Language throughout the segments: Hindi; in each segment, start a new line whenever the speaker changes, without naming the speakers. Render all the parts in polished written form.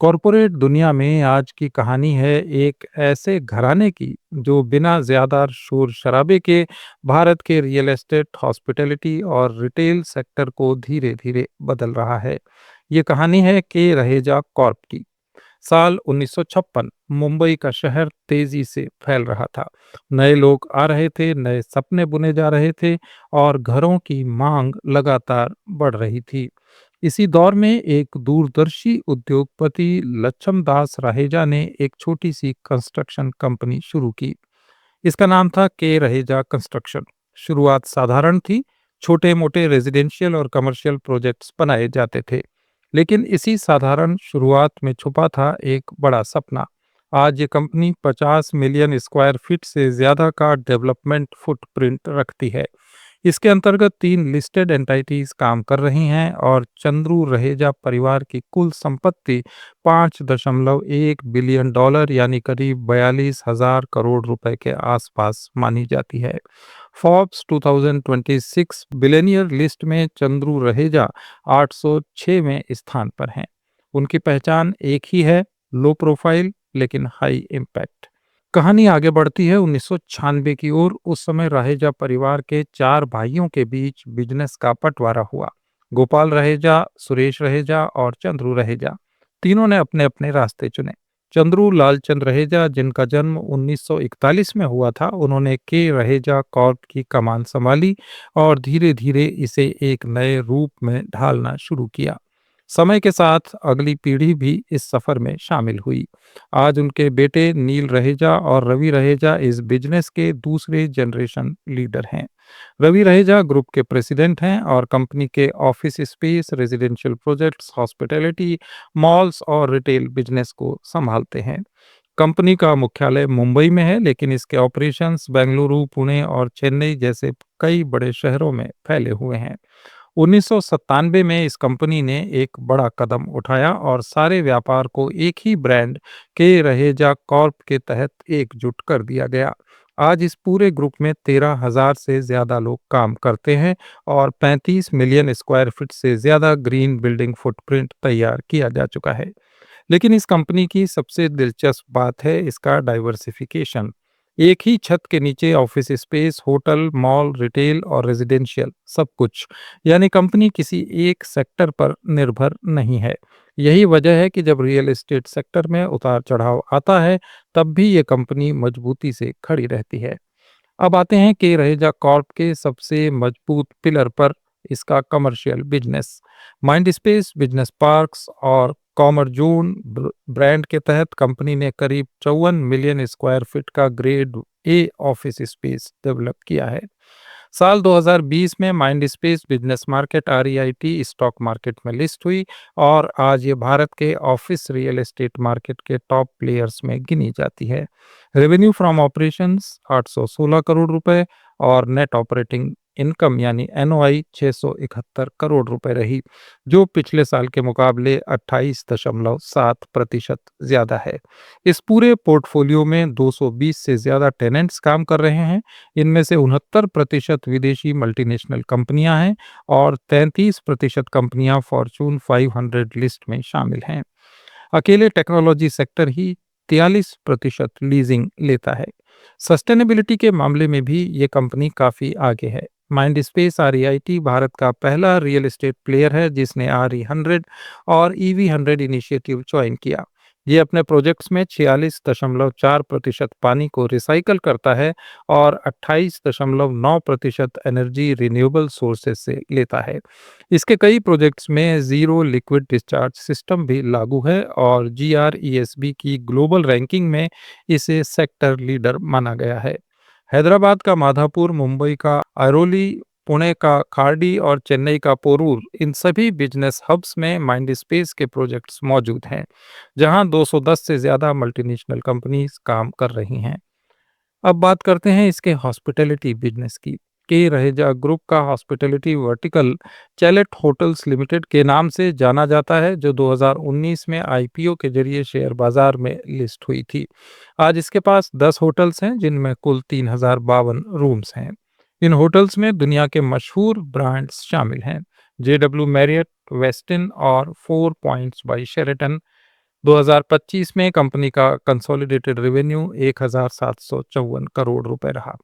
कॉरपोरेट दुनिया में आज की कहानी है एक ऐसे घराने की जो बिना ज्यादा शोर शराबे के भारत के रियल एस्टेट, हॉस्पिटैलिटी और रिटेल सेक्टर को धीरे धीरे बदल रहा है। ये कहानी है के रहेजा कॉर्प की। साल 1956 मुंबई का शहर तेजी से फैल रहा था। नए लोग आ रहे थे, नए सपने बुने जा रहे थे और घरों की मांग लगातार बढ़ रही थी। इसी दौर में एक दूरदर्शी उद्योगपति लक्ष्मण दास राहेजा ने एक छोटी सी कंस्ट्रक्शन कंपनी शुरू की। इसका नाम था के रहेजा कंस्ट्रक्शन। शुरुआत साधारण थी। छोटे मोटे रेजिडेंशियल और कमर्शियल प्रोजेक्ट्स बनाए जाते थे। लेकिन इसी साधारण शुरुआत में छुपा था एक बड़ा सपना। आज ये कंपनी 50 मिलियन स्क्वायर फीट से ज्यादा का डेवलपमेंट फुटप्रिंट रखती है। इसके अंतर्गत 3 लिस्टेड एंटाइटीज काम कर रही हैं और चंद्रू रहेजा परिवार की कुल संपत्ति 5.1 बिलियन डॉलर यानी करीब 42,000 करोड़ रुपए के आसपास मानी जाती है। फोर्ब्स 2026 बिलियनियर लिस्ट में चंद्रू रहेजा 806वें स्थान पर हैं। उनकी पहचान एक ही है, लो प्रोफाइल लेकिन हाई इम्पैक्ट। कहानी आगे बढ़ती है 1996 की ओर। उस समय रहेजा परिवार के 4 भाइयों के बीच बिजनेस का बंटवारा हुआ। गोपाल रहेजा, सुरेश रहेजा और चंद्रू रहेजा, तीनों ने अपने अपने रास्ते चुने। चंद्रू लालचंद रहेजा, जिनका जन्म 1941 में हुआ था, उन्होंने के रहेजा कॉर्प की कमान संभाली और धीरे धीरे इसे एक नए रूप में ढालना शुरू किया। समय के साथ अगली पीढ़ी भी इस सफर में शामिल हुई। आज उनके बेटे नील रहेजा और रवि रहेजा इस बिजनेस के दूसरे जनरेशन लीडर हैं। रवि रहेजा ग्रुप के प्रेसिडेंट हैं और कंपनी के office space, residential projects, hospitality, malls और रिटेल बिजनेस को संभालते हैं। कंपनी का मुख्यालय मुंबई में है, लेकिन इसके ऑपरेशंस बेंगलुरु, पुणे और चेन्नई जैसे कई बड़े शहरों में फैले हुए हैं। 1997 में इस कंपनी ने एक बड़ा कदम उठाया और सारे व्यापार को एक ही ब्रांड के रहेजा कॉर्प के तहत एकजुट कर दिया गया। आज इस पूरे ग्रुप में 13,000 से ज्यादा लोग काम करते हैं और 35 मिलियन स्क्वायर फीट से ज्यादा ग्रीन बिल्डिंग फुटप्रिंट तैयार किया जा चुका है। लेकिन इस कंपनी की सबसे दिलचस्प बात है इसका डाइवर्सिफिकेशन। एक ही छत के नीचे office space, hotel, mall, retail और रेजिडेंशियल, सब कुछ। यानी कंपनी किसी एक सेक्टर पर निर्भर नहीं है। यही वजह है कि जब रियल एस्टेट सेक्टर में उतार चढ़ाव आता है, तब भी ये कंपनी मजबूती से खड़ी रहती है। अब आते हैं कि रहेजा कॉर्प के सबसे मजबूत पिलर पर, इसका commercial business. Mind space business parks और कॉमर जोन ब्रांड के तहत कंपनी ने करीब 54 मिलियन स्क्वायर फीट का grade A office space develop किया है। साल 2020 में mind space business market REIT stock market में लिस्ट हुई और आज ये भारत के ऑफिस रियल एस्टेट मार्केट के टॉप प्लेयर्स में गिनी जाती है। रेवेन्यू फ्रॉम ऑपरेशंस 816 करोड़ रुपए और नेट ऑपरेटिंग इनकम यानी एनओआई 671 करोड़ रुपए रही, जो पिछले साल के मुकाबले 28.7% ज्यादा है। इस पूरे पोर्टफोलियो में 220 से ज्यादा टेनेंट्स काम कर रहे हैं। इनमें से 69% विदेशी मल्टीनेशनल कंपनियां हैं और 33% कंपनियां फॉर्चून 500 लिस्ट में शामिल हैं। अकेले टेक्नोलॉजी सेक्टर ही 43% लीजिंग लेता है। सस्टेनेबिलिटी के मामले में भी ये कंपनी काफी आगे है। माइंड स्पेस आरईआईटी भारत का पहला रियल एस्टेट प्लेयर है जिसने RE100 और EV100 इनिशिएटिव ज्वाइन किया। ये अपने प्रोजेक्ट्स में 46.4% पानी को रिसाइकल करता है और 28.9% एनर्जी रिन्यूएबल सोर्सेज से लेता है। इसके कई प्रोजेक्ट्स में जीरो लिक्विड डिस्चार्ज सिस्टम भी लागू है और GRESB की ग्लोबल रैंकिंग में इसे सेक्टर लीडर माना गया है। हैदराबाद का माधापुर, मुंबई का आयरोली, पुणे का खार्डी और चेन्नई का पोरूर, इन सभी बिजनेस हब्स में माइंड स्पेस के प्रोजेक्ट्स मौजूद हैं, जहां 210 से ज्यादा मल्टीनेशनल कंपनीज काम कर रही हैं। अब बात करते हैं इसके हॉस्पिटैलिटी बिजनेस की। के रहेजा ग्रुप का hospitality vertical chalet hotels limited के नाम से जाना जाता है, जो 2019 में आईपीओ के जरिए शेयर बाजार में लिस्ट हुई थी। आज इसके पास 10 होटल्स हैं जिनमें कुल 3052 रूम्स हैं। इन होटल्स में दुनिया के मशहूर ब्रांड्स शामिल हैं, JW मैरियट, वेस्टिन और 4 पॉइंट्स बाय शेरेटन। 2025 में कंपनी का कंसोलिडेटेड रेवेन्यू 1754 करोड़ रुपए रहा।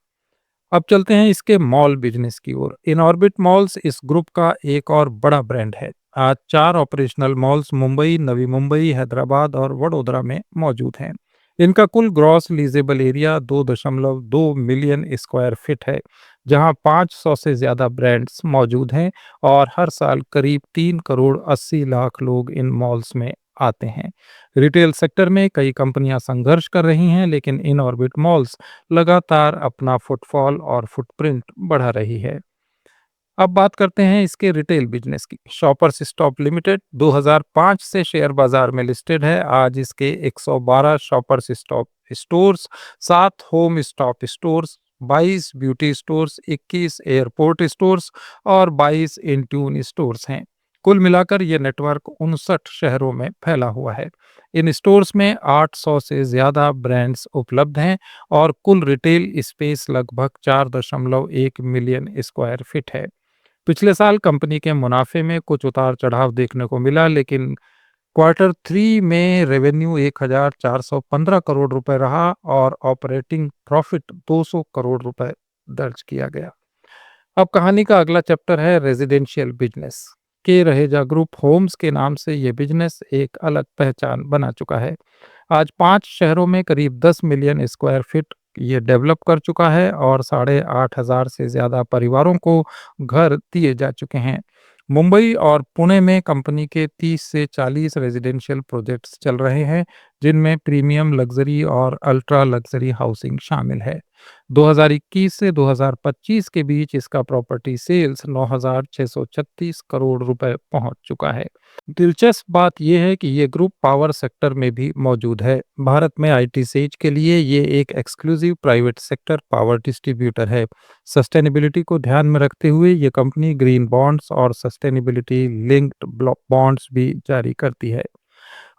अब चलते हैं इसके मॉल बिजनेस की ओर। इनऑर्बिट मॉल्स इस ग्रुप का एक और बड़ा ब्रांड है। आज 4 ऑपरेशनल मॉल्स मुंबई, नवी मुंबई, हैदराबाद और वडोदरा में मौजूद हैं। इनका कुल gross leasable area 2.2 million square feet है, जहां 500 से ज्यादा ब्रांड्स मौजूद हैं और हर साल करीब 3 करोड़ 80 लाख लोग इन मॉल्स में आते हैं। रिटेल सेक्टर में कई कंपनियां संघर्ष कर रही हैं, लेकिन इनऑर्बिट मॉल्स लगातार अपना फुटफॉल और फुटप्रिंट बढ़ा रही है। अब बात करते हैं इसके रिटेल बिजनेस की। शॉपर्स स्टॉप लिमिटेड 2005 से शेयर बाजार में लिस्टेड है। आज इसके 112 shoppers stop stores, 7 home stop stores, 22 beauty stores, 21 airport stores और 22 इंट्यून स्टोर्स हैं। कुल मिलाकर यह नेटवर्क 59 शहरों में फैला हुआ है। इन स्टोर्स में 800 से ज्यादा ब्रांड्स उपलब्ध हैं और कुल रिटेल स्पेस लगभग 4.1 मिलियन स्क्वायर फीट है। पिछले साल कंपनी के मुनाफे में कुछ उतार चढ़ाव देखने को मिला, लेकिन क्वार्टर 3 में रेवेन्यू 1415 करोड़ रुपए रहा और ऑपरेटिंग प्रॉफिट 200 करोड़ रुपए दर्ज किया गया। अब कहानी का अगला चैप्टर है रेजिडेंशियल बिजनेस। के रहेजा ग्रुप होम्स के नाम से यह बिजनेस एक अलग पहचान बना चुका है। आज 5 शहरों में करीब 10 मिलियन स्क्वायर फीट ये डेवलप कर चुका है और 8,500 से ज्यादा परिवारों को घर दिए जा चुके हैं। मुंबई और पुणे में कंपनी के 30 से 40 रेजिडेंशियल प्रोजेक्ट्स चल रहे हैं, जिनमें प्रीमियम लग्जरी और अल्ट्रा लग्जरी हाउसिंग शामिल है। 2021 से 2025 के बीच इसका प्रॉपर्टी सेल्स 9,636 करोड़ रुपए पहुंच चुका है। दिलचस्प बात यह है कि ये ग्रुप पावर सेक्टर में भी मौजूद है। भारत में आईटी सेज के लिए ये एक exclusive private sector power distributor है। सस्टेनेबिलिटी को ध्यान में रखते हुए ये कंपनी ग्रीन बॉन्ड्स और सस्टेनेबिलिटी लिंक्ड बॉन्ड्स भी जारी करती है।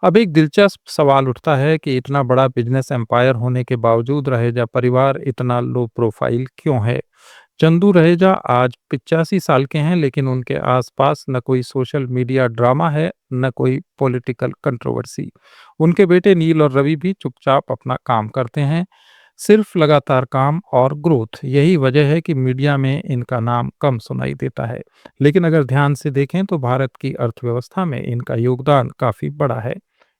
अब एक दिलचस्प सवाल उठता है कि इतना बड़ा बिजनेस एम्पायर होने के बावजूद रहेजा परिवार इतना लो प्रोफाइल क्यों है। चंदू रहेजा आज 85 साल के हैं, लेकिन उनके आसपास न कोई सोशल मीडिया ड्रामा है, न कोई पॉलिटिकल कंट्रोवर्सी। उनके बेटे नील और रवि भी चुपचाप अपना काम करते हैं। सिर्फ लगातार काम और ग्रोथ, यही वजह है कि मीडिया में इनका नाम कम सुनाई देता है। लेकिन अगर ध्यान से देखें तो भारत की अर्थव्यवस्था में इनका योगदान काफी बड़ा है।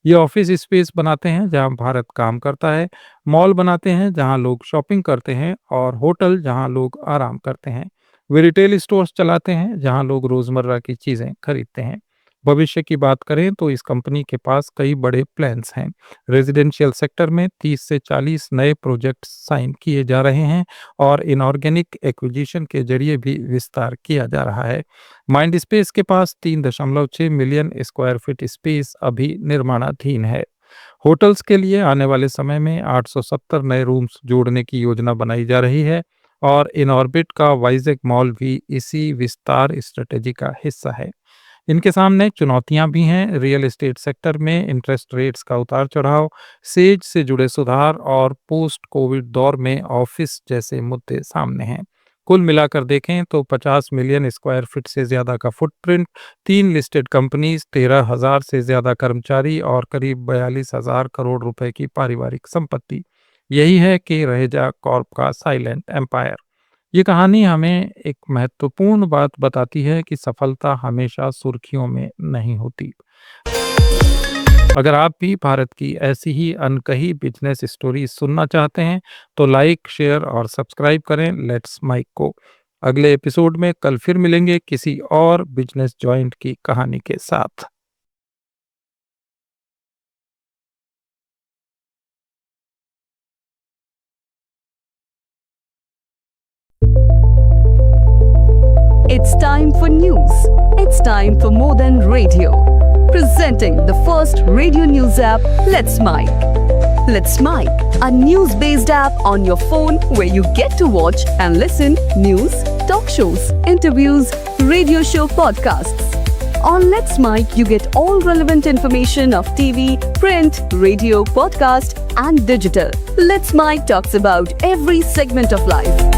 ये ऑफिस स्पेस बनाते हैं जहां भारत काम करता है, मॉल बनाते हैं जहां लोग शॉपिंग करते हैं और होटल जहां लोग आराम करते हैं। वे रिटेल स्टोर्स चलाते हैं जहां लोग रोजमर्रा की चीजें खरीदते हैं। भविष्य की बात करें तो इस कंपनी के पास कई बड़े प्लान्स हैं। रेजिडेंशियल सेक्टर में 30 से 40 नए प्रोजेक्ट साइन किए जा रहे हैं और इनऑर्गेनिक एक्विजिशन के जरिए भी विस्तार किया जा रहा है। माइंड स्पेस के पास 3.6 मिलियन स्क्वायर फीट स्पेस अभी निर्माणाधीन है। होटल्स के लिए आने वाले समय में 870 नए रूम्स जोड़ने की योजना बनाई जा रही है और इनऑर्बिट का वाइजैक मॉल भी इसी विस्तार स्ट्रेटेजी का हिस्सा है। इनके सामने चुनौतियां भी हैं। रियल एस्टेट सेक्टर में इंटरेस्ट रेट्स का उतार चढ़ाव, सेज से जुड़े सुधार और पोस्ट कोविड दौर में ऑफिस जैसे मुद्दे सामने हैं। कुल मिलाकर देखें तो 50 मिलियन स्क्वायर फीट से ज्यादा का फुटप्रिंट, 3 लिस्टेड कंपनीज, 13,000 से ज्यादा कर्मचारी और करीब 42,000 करोड़ रुपए की पारिवारिक संपत्ति, यही है कि रहेजा कॉर्प का साइलेंट एम्पायर। ये कहानी हमें एक महत्वपूर्ण बात बताती है कि सफलता हमेशा सुर्खियों में नहीं होती। अगर आप भी भारत की ऐसी ही अनकही बिजनेस स्टोरी सुनना चाहते हैं तो लाइक, शेयर और सब्सक्राइब करें लेट्स माइक को। अगले एपिसोड में कल फिर मिलेंगे किसी और बिजनेस जॉइंट की कहानी के साथ।
It's time for news. It's time for more than radio. Presenting the first radio news app, Let's Mike. Let's Mike, a news-based app on your phone where you get to watch and listen news, talk shows, interviews, radio show podcasts. On Let's Mike, you get all relevant information of TV, print, radio, podcast, and digital. Let's Mike talks about every segment of life.